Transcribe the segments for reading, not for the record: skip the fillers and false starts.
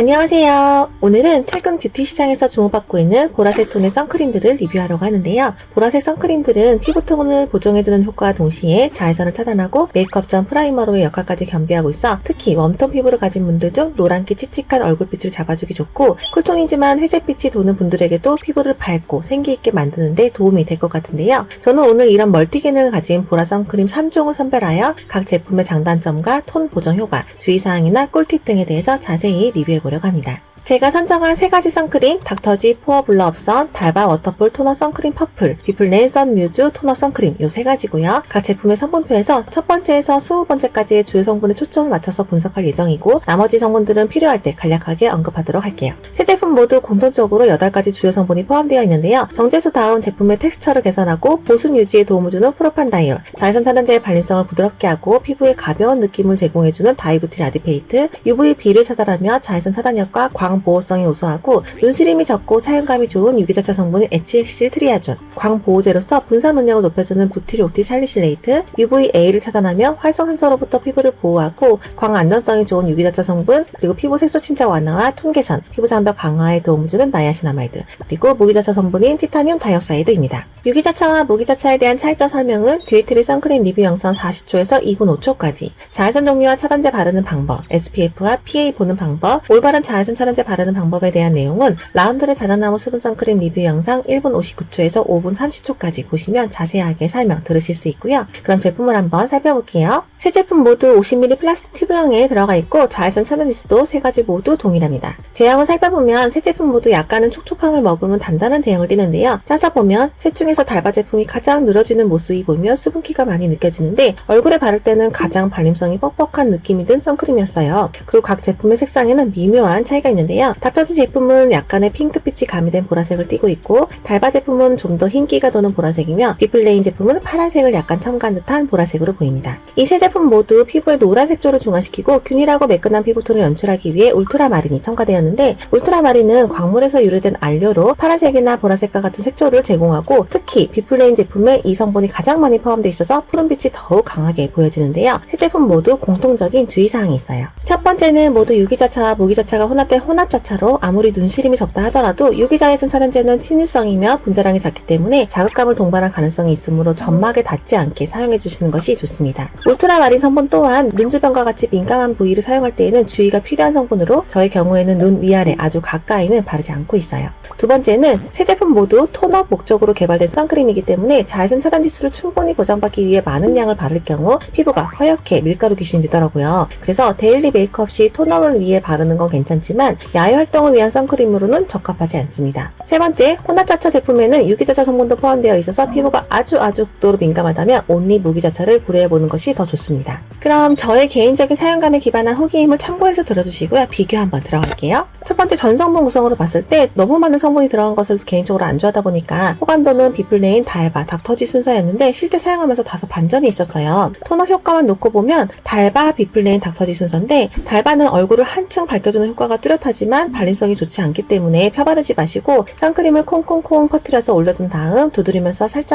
안녕하세요. 오늘은 최근 뷰티 시장에서 주목받고 있는 보라색 톤의 선크림들을 리뷰하려고 하는데요. 보라색 선크림들은 피부톤을 보정해주는 효과와 동시에 자외선을 차단하고 메이크업 전 프라이머로의 역할까지 겸비하고 있어 특히 웜톤 피부를 가진 분들 중 노란기 칙칙한 얼굴빛을 잡아주기 좋고 쿨톤이지만 회색빛이 도는 분들에게도 피부를 밝고 생기있게 만드는 데 도움이 될 것 같은데요. 저는 오늘 이런 멀티 기능을 가진 보라 선크림 3종을 선별하여 각 제품의 장단점과 톤 보정 효과, 주의사항이나 꿀팁 등에 대해서 자세히 리뷰해보려고 합니다. 제가 선정한 3가지 선크림, 닥터지 포어 블러 업선, 달바 워터풀 토너 선크림 퍼플, 비플레인 선 뮤즈 토너 선크림 요 3가지고요. 각 제품의 성분표에서 첫 번째에서 20번째까지의 주요 성분에 초점을 맞춰서 분석할 예정이고 나머지 성분들은 필요할 때 간략하게 언급하도록 할게요. 세 제품 모두 공통적으로 8가지 주요 성분이 포함되어 있는데요. 정제수다운 제품의 텍스처를 개선하고 보습 유지에 도움을 주는 프로판다이올, 자외선 차단제의 발림성을 부드럽게 하고 피부에 가벼운 느낌을 제공해주는 다이부티 라디페이트, UVB를 차단하며 자외선 차단력과 광보호성이 우수하고 눈시림이 적고 사용감이 좋은 유기자차 성분인 에치엑실 트리아존, 광보호제로서 분산 능력을 높여주는 부티리옥티 살리실레이트, UVA를 차단하며 활성산소로부터 피부를 보호하고 광안전성이 좋은 유기자차 성분, 그리고 피부 색소 침착 완화와 톤 개선, 피부 장벽 강화에 도움을 주는 나이아신아마이드, 그리고 무기자차 성분인 티타늄 다이옥사이드입니다. 유기자차와 무기자차에 대한 차이점 설명은 듀에트리 선크림 리뷰 영상 40초에서 2분 5초까지, 자외선 종류와 차단제 바르는 방법, SPF와 PA 보는 방법, 올바른 자외선 차단제 바르는 방법에 대한 내용은 라운드의 자작나무 수분 선크림 리뷰 영상 1분 59초에서 5분 30초까지 보시면 자세하게 설명 들으실 수 있고요. 그럼 제품을 한번 살펴볼게요. 세 제품 모두 50ml 플라스틱 튜브형에 들어가 있고 자외선 차단지수도 3가지 모두 동일합니다. 제형을 살펴보면 세 제품 모두 약간은 촉촉함을 머금은 단단한 제형을 띠는데요. 짜서 보면 셋 중에서 달바 제품이 가장 늘어지는 모습이 보이며 수분기가 많이 느껴지는데 얼굴에 바를 때는 가장 발림성이 뻑뻑한 느낌이 든 선크림이었어요. 그리고 각 제품의 색상에는 미묘한 차이가 있는데요. 닥터지 제품은 약간의 핑크빛이 가미된 보라색을 띠고 있고 달바 제품은 좀 더 흰기가 도는 보라색이며 비플레인 제품은 파란색을 약간 첨가한 듯한 보라색으로 보입니다. 이 세 제품 모두 피부의 노란 색조를 중화시키고 균일하고 매끈한 피부톤을 연출하기 위해 울트라마린이 첨가되었는데 울트라마린은 광물에서 유래된 안료로 파란색이나 보라색과 같은 색조를 제공하고 특히 비플레인 제품에 이 성분이 가장 많이 포함되어 있어서 푸른빛이 더욱 강하게 보여지는데요. 세 제품 모두 공통적인 주의사항이 있어요. 첫 번째는 모두 유기자차와 무기자차가 혼합된 혼합자차로 아무리 눈시림이 적다 하더라도 유기자외선 차단제는 친유성이며 분자량이 작기 때문에 자극감을 동반할 가능성이 있으므로 점막에 닿지 않게 사용해주시는 것이 좋습니다. 울트라마린 성분 또한 눈주변과 같이 민감한 부위를 사용할 때에는 주의가 필요한 성분으로 저의 경우에는 눈 위아래 아주 가까이는 바르지 않고 있어요. 두 번째는 세 제품 모두 톤업 목적으로 개발된 선크림이기 때문에 자외선 차단 지수를 충분히 보장받기 위해 많은 양을 바를 경우 피부가 허옇게 밀가루 귀신이 되더라고요. 그래서 데일리 메이크업 시 톤업을 위해 바르는 건 괜찮지만 야외 활동을 위한 선크림으로는 적합하지 않습니다. 세 번째, 혼합자차 제품에는 유기자차 성분도 포함되어 있어서 피부가 아주 극도로 민감하다면 온리 무기자차를 고려해보는 것이 더 좋습니다. 그럼 저의 개인적인 사용감에 기반한 후기임을 참고해서 들어주시고요. 비교 한번 들어갈게요. 첫 번째 전성분 구성으로 봤을 때 너무 많은 성분이 들어간 것을 개인적으로 안 좋아하다 보니까 호감도는 비플레인, 달바, 닥터지 순서였는데 실제 사용하면서 다소 반전이 있었어요. 톤업 효과만 놓고 보면 달바, 비플레인, 닥터지 순서인데 달바는 얼굴을 한층 밝혀주는 효과가 뚜렷하지만 발림성이 좋지 않기 때문에 펴바르지 마시고 선크림을 콩콩콩 퍼뜨려서 올려준 다음 두드리면서 살짝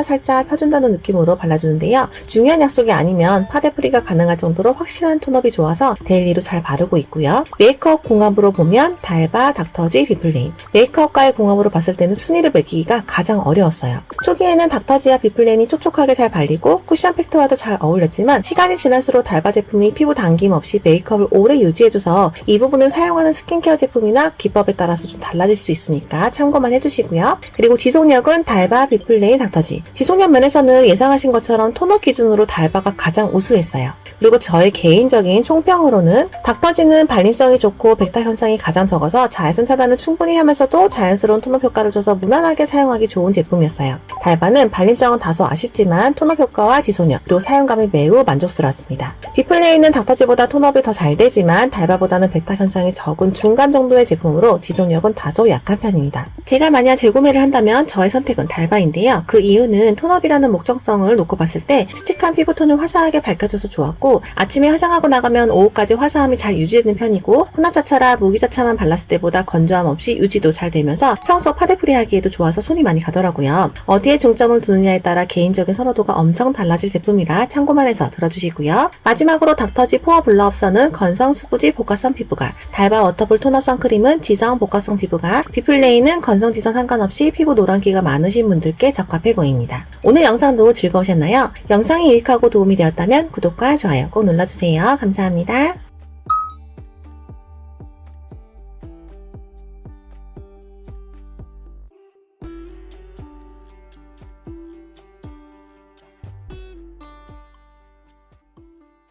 펴준다는 느낌으로 발라주는데요. 중요한 약속이 아니면 파데프리가 가능할 정도로 확실한 톤업이 좋아서 데일리로 잘 바르고 있고요. 메이크업 궁합으로 보면 달바, 닥터지, 비플레인. 메이크업과의 궁합으로 봤을 때는 순위를 매기기가 가장 어려웠어요. 초기에는 닥터지와 비플레인이 촉촉하게 잘 발리고 쿠션 팩트와도 잘 어울렸지만 시간이 지날수록 달바 제품이 피부 당김 없이 메이크업을 오래 유지해줘서 이 부분은 사용하는 스킨케어 제품이나 기법에 따라서 좀 달라질 수 있으니까 참고만 해주시고요. 그리고 지속력은 달바, 비플레인, 닥터지. 지속력 면에서는 예상하신 것처럼 톤업 기준으로 달바가 가장 우수했어요. 그리고 저의 개인적인 총평으로는 닥터지는 발림성이 좋고 백탁 현상이 가장 적어서 자외선 차단을 충분히 하면서도 자연스러운 톤업 효과를 줘서 무난하게 사용하기 좋은 제품이었어요. 달바는 발림성은 다소 아쉽지만 톤업 효과와 지속력, 그리고 사용감이 매우 만족스러웠습니다. 비플레인은 닥터지보다 톤업이 더 잘 되지만 달바보다는 백탁 현상이 적은 중간 정도의 제품으로 지속력은 다소 약한 편입니다. 제가 만약 재구매를 한다면 저의 선택은 달바인데요. 그 이유는 톤업이라는 목적성을 놓고 봤을 때 칙칙한 피부톤을 화사하게 밝혀줘서 좋았고 아침에 화장하고 나가면 오후까지 화사함이 잘 유지되는 편이고 혼합자차라 무기자차만 발랐을 때보다 건조함 없이 유지도 잘 되면서 평소 파데프리 하기에도 좋아서 손이 많이 가더라고요. 어디에 중점을 두느냐에 따라 개인적인 선호도가 엄청 달라질 제품이라 참고만 해서 들어주시고요. 마지막으로 닥터지 포어 블러 업선은 건성 수부지 복합선 피부가, 달바 워터풀 토너 선크림은 지성, 복합성 피부가, 비플레이는 건성, 지성 상관없이 피부 노란기가 많으신 분들께 적합해 보입니다. 오늘 영상도 즐거우셨나요? 영상이 유익하고 도움이 되었다면 구독과 좋아요 꼭 눌러주세요. 감사합니다.